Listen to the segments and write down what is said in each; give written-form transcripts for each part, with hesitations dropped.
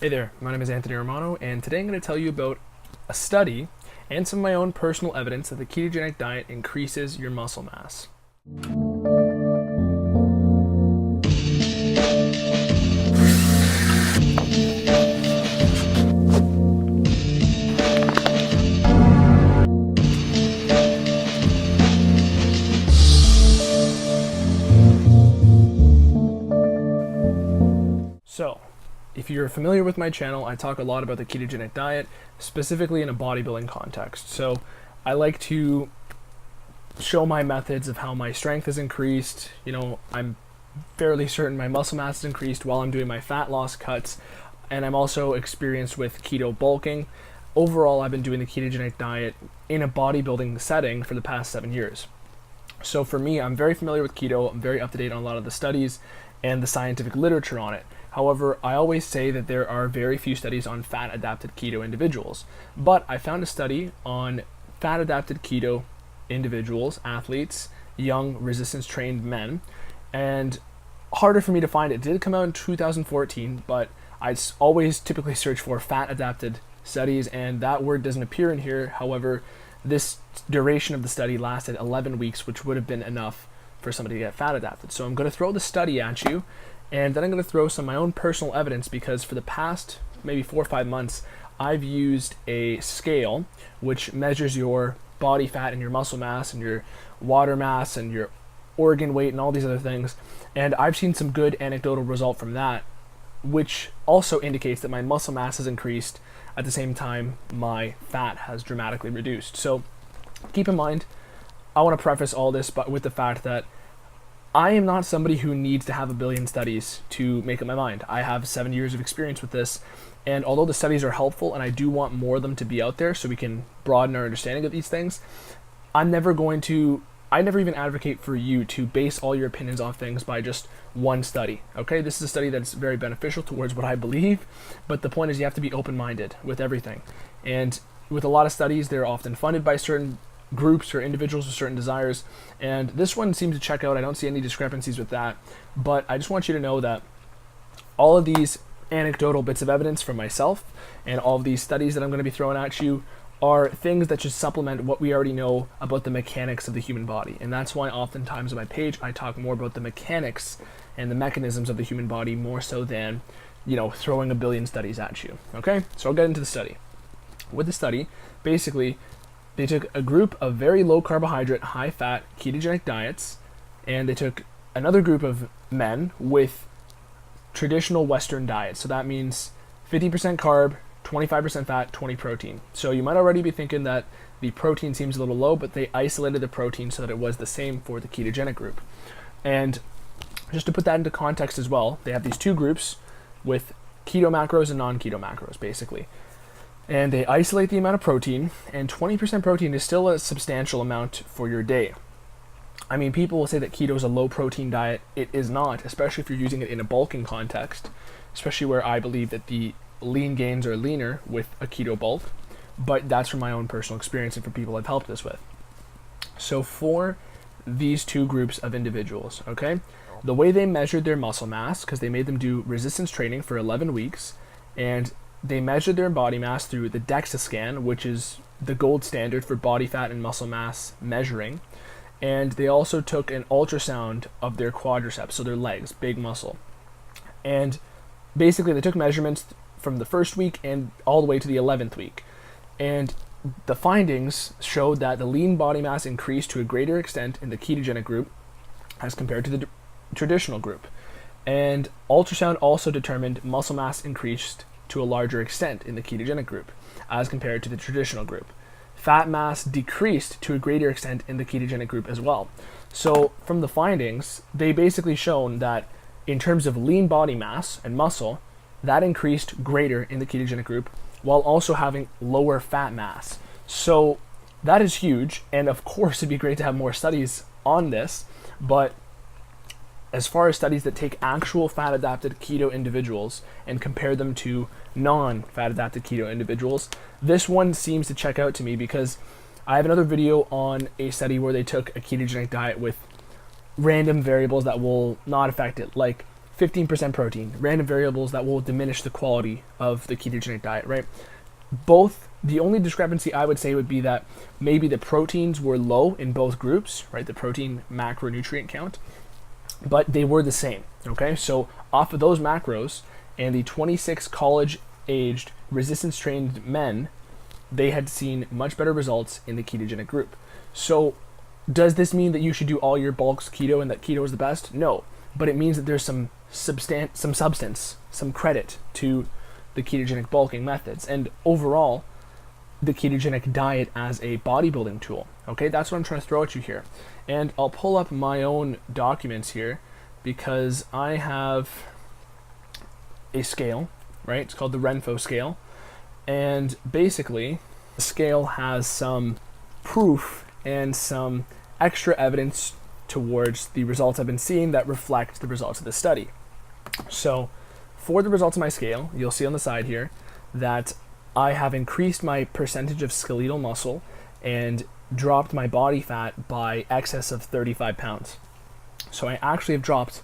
Hey there, my name is Anthony Romano, and today I'm going to tell you about a study and some of my own personal evidence that the ketogenic diet increases your muscle mass. So, if you're familiar with my channel, I talk a lot about the ketogenic diet, specifically in a bodybuilding context. So I like to show my methods of how my strength has increased. I'm fairly certain my muscle mass has increased while I'm doing my fat loss cuts, and I'm also experienced with keto bulking. Overall, I've been doing the ketogenic diet in a bodybuilding setting for the past 7 years. So for me, I'm very familiar with keto. I'm very up to date on a lot of the studies and the scientific literature on it. However, I always say that there are very few studies on fat-adapted keto individuals. But I found a study on fat-adapted keto individuals, athletes, young resistance-trained men, and harder for me to find. It did come out in 2014, but I always typically search for fat-adapted studies, and that word doesn't appear in here. However, this duration of the study lasted 11 weeks, which would have been enough for somebody to get fat-adapted. So I'm going to throw the study at you, and then I'm going to throw some of my own personal evidence, because for the past maybe 4 or 5 months, I've used a scale which measures your body fat and your muscle mass and your water mass and your organ weight and all these other things. And I've seen some good anecdotal result from that, which also indicates that my muscle mass has increased at the same time my fat has dramatically reduced. So keep in mind, I want to preface all this but with the fact that I am not somebody who needs to have a billion studies to make up my mind. I have 7 years of experience with this, and although the studies are helpful and I do want more of them to be out there so we can broaden our understanding of these things, I never even advocate for you to base all your opinions on things by just one study. Okay, this is a study that's very beneficial towards what I believe, but the point is you have to be open-minded with everything. And with a lot of studies, they're often funded by certain groups or individuals with certain desires, and this one seems to check out. I don't see any discrepancies with that, but I just want you to know that all of these anecdotal bits of evidence from myself and all of these studies that I'm going to be throwing at you are things that just supplement what we already know about the mechanics of the human body. And that's why oftentimes on my page I talk more about the mechanics and the mechanisms of the human body more so than, throwing a billion studies at you. Okay, so I'll get into the study. With the study, basically they took a group of very low carbohydrate, high fat ketogenic diets, and they took another group of men with traditional Western diets. So that means 50% carb, 25% fat, 20 protein. So you might already be thinking that the protein seems a little low, but they isolated the protein so that it was the same for the ketogenic group. And just to put that into context as well, they have these two groups with keto macros and non-keto macros, basically. And they isolate the amount of protein, and 20% protein is still a substantial amount for your day. I mean, people will say that keto is a low protein diet. It is not, especially if you're using it in a bulking context, especially where I believe that the lean gains are leaner with a keto bulk, but that's from my own personal experience and for people I've helped this with. So for these two groups of individuals, okay, the way they measured their muscle mass, because they made them do resistance training for 11 weeks, and they measured their body mass through the DEXA scan, which is the gold standard for body fat and muscle mass measuring. And they also took an ultrasound of their quadriceps, so their legs, big muscle. And basically they took measurements from the first week and all the way to the 11th week. And the findings showed that the lean body mass increased to a greater extent in the ketogenic group as compared to the traditional group. And ultrasound also determined muscle mass increased to a larger extent in the ketogenic group as compared to the traditional group. Fat mass decreased to a greater extent in the ketogenic group as well. So from the findings, they basically shown that in terms of lean body mass and muscle, that increased greater in the ketogenic group while also having lower fat mass. So that is huge, and of course it'd be great to have more studies on this, but as far as studies that take actual fat-adapted keto individuals and compare them to non-fat-adapted keto individuals, this one seems to check out to me, because I have another video on a study where they took a ketogenic diet with random variables that will not affect it, like 15% protein, random variables that will diminish the quality of the ketogenic diet, right? Both, the only discrepancy I would say would be that maybe the proteins were low in both groups, right? The protein macronutrient count, but they were the same, okay? So off of those macros and the 26 college-aged resistance-trained men, they had seen much better results in the ketogenic group. So does this mean that you should do all your bulks keto and that keto is the best? No, but it means that there's some substance, some credit to the ketogenic bulking methods, and overall, the ketogenic diet as a bodybuilding tool. Okay, that's what I'm trying to throw at you here. And I'll pull up my own documents here because I have a scale, right? It's called the Renfo scale. And basically, the scale has some proof and some extra evidence towards the results I've been seeing that reflect the results of the study. So for the results of my scale, you'll see on the side here that I have increased my percentage of skeletal muscle and dropped my body fat by excess of 35 pounds. So I actually have dropped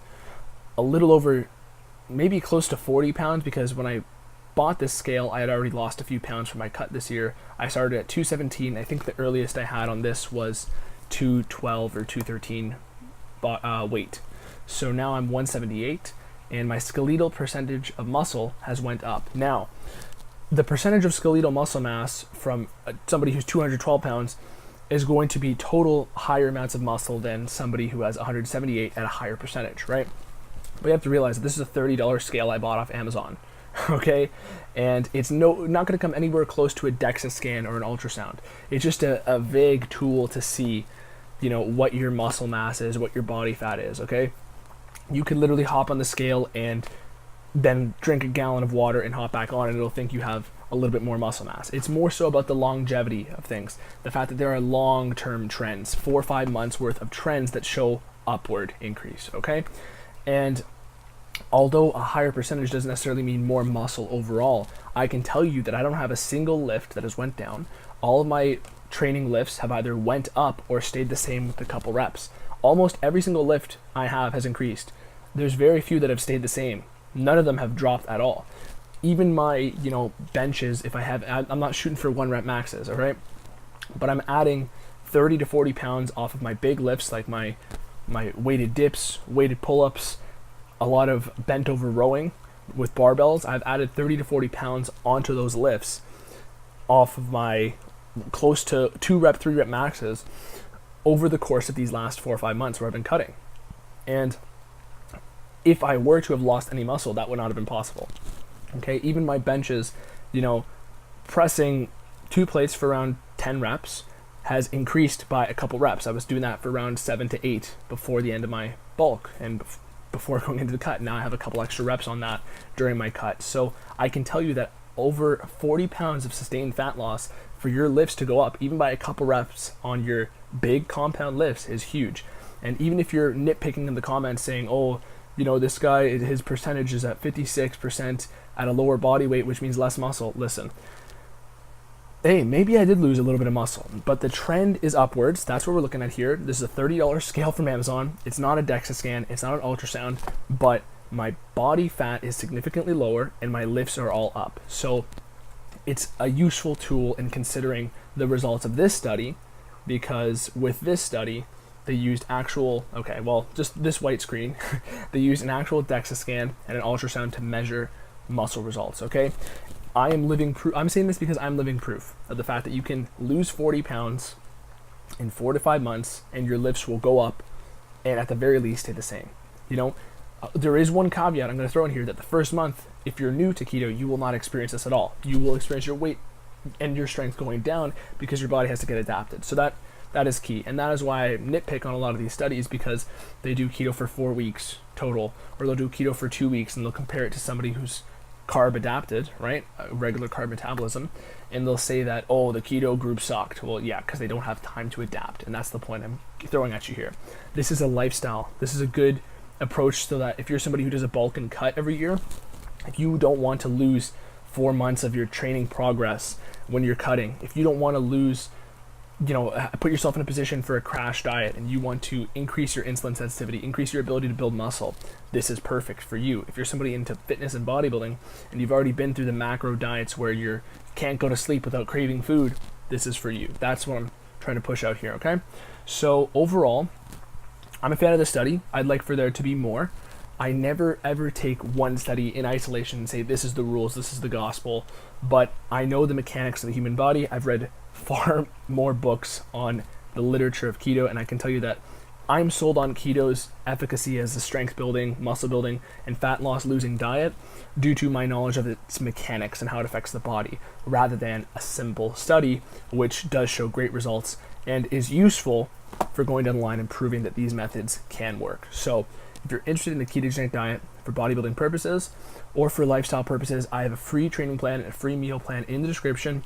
a little over, maybe close to 40 pounds, because when I bought this scale, I had already lost a few pounds from my cut this year. I started at 217. I think the earliest I had on this was 212 or 213 weight. So now I'm 178. And my skeletal percentage of muscle has went up. Now, the percentage of skeletal muscle mass from somebody who's 212 pounds is going to be total higher amounts of muscle than somebody who has 178 at a higher percentage, right? But you have to realize that this is a $30 scale I bought off Amazon, okay? And it's not going to come anywhere close to a DEXA scan or an ultrasound. It's just a vague tool to see, what your muscle mass is, what your body fat is, okay? You could literally hop on the scale and then drink a gallon of water and hop back on, and it'll think you have a little bit more muscle mass. It's more so about the longevity of things, the fact that there are long-term trends, 4 or 5 months worth of trends that show upward increase, okay? And although a higher percentage doesn't necessarily mean more muscle overall, I can tell you that I don't have a single lift that has went down. All of my training lifts have either went up or stayed the same with a couple reps. Almost every single lift I have has increased. There's very few that have stayed the same. None of them have dropped at all. Even my, benches, if I'm not shooting for 1 rep maxes, all right? But I'm adding 30 to 40 pounds off of my big lifts, like my weighted dips, weighted pull-ups, a lot of bent over rowing with barbells. I've added 30 to 40 pounds onto those lifts off of my close to 2 rep, 3 rep maxes over the course of these last 4 or 5 months where I've been cutting. And if I were to have lost any muscle, that would not have been possible. Okay, even my benches, pressing 2 plates for around 10 reps has increased by a couple reps. I was doing that for around 7 to 8 before the end of my bulk and before going into the cut. Now I have a couple extra reps on that during my cut. So I can tell you that over 40 pounds of sustained fat loss for your lifts to go up, even by a couple reps on your big compound lifts, is huge. And even if you're nitpicking in the comments saying, oh, this guy, his percentage is at 56% at a lower body weight, which means less muscle. Listen, hey, maybe I did lose a little bit of muscle, but the trend is upwards. That's what we're looking at here. This is a $30 scale from Amazon. It's not a DEXA scan. It's not an ultrasound, but my body fat is significantly lower and my lifts are all up. So it's a useful tool in considering the results of this study, because with this study, they used just this white screen. They used an actual DEXA scan and an ultrasound to measure muscle results, okay? I am living proof. I'm saying this because I'm living proof of the fact that you can lose 40 pounds in 4 to 5 months and your lifts will go up and at the very least stay the same. There is one caveat I'm going to throw in here, that the first month, if you're new to keto, you will not experience this at all. You will experience your weight and your strength going down because your body has to get adapted. So that is key, and that is why I nitpick on a lot of these studies, because they do keto for 4 weeks total, or they'll do keto for 2 weeks and they'll compare it to somebody who's carb adapted, right? Regular carb metabolism, and they'll say that, oh, the keto group sucked. Well, yeah, because they don't have time to adapt, and that's the point I'm throwing at you here. This is a lifestyle. This is a good approach, so that if you're somebody who does a bulk and cut every year, if you don't want to lose 4 months of your training progress when you're cutting, if you don't want to lose put yourself in a position for a crash diet and you want to increase your insulin sensitivity, increase your ability to build muscle, this is perfect for you. If you're somebody into fitness and bodybuilding and you've already been through the macro diets where you can't go to sleep without craving food, this is for you. That's what I'm trying to push out here, okay? So overall, I'm a fan of this study. I'd like for there to be more. I never ever take one study in isolation and say this is the rules, this is the gospel, but I know the mechanics of the human body. I've read far more books on the literature of keto, and I can tell you that I'm sold on keto's efficacy as a strength building, muscle building, and fat loss losing diet due to my knowledge of its mechanics and how it affects the body, rather than a simple study which does show great results and is useful for going down the line and proving that these methods can work. So if you're interested in the ketogenic diet for bodybuilding purposes or for lifestyle purposes, I have a free training plan and a free meal plan in the description.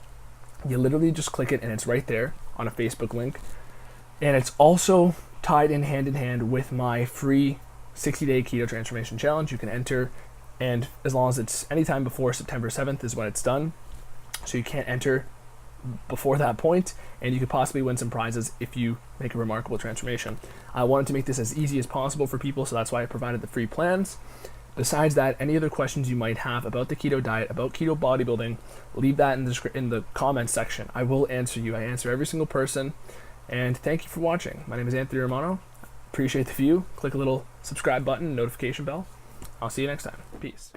You literally just click it and it's right there on a Facebook link. And it's also tied in hand with my free 60-day keto transformation challenge. You can enter, and as long as it's anytime before September 7th is when it's done. So you can't enter before that point, and you could possibly win some prizes if you make a remarkable transformation. I wanted to make this as easy as possible for people, so that's why I provided the free plans. Besides that, any other questions you might have about the keto diet, about keto bodybuilding, leave that in the comments section. I will answer you. I answer every single person. And thank you for watching. My name is Anthony Romano. Appreciate the view. Click a little subscribe button, notification bell. I'll see you next time. Peace.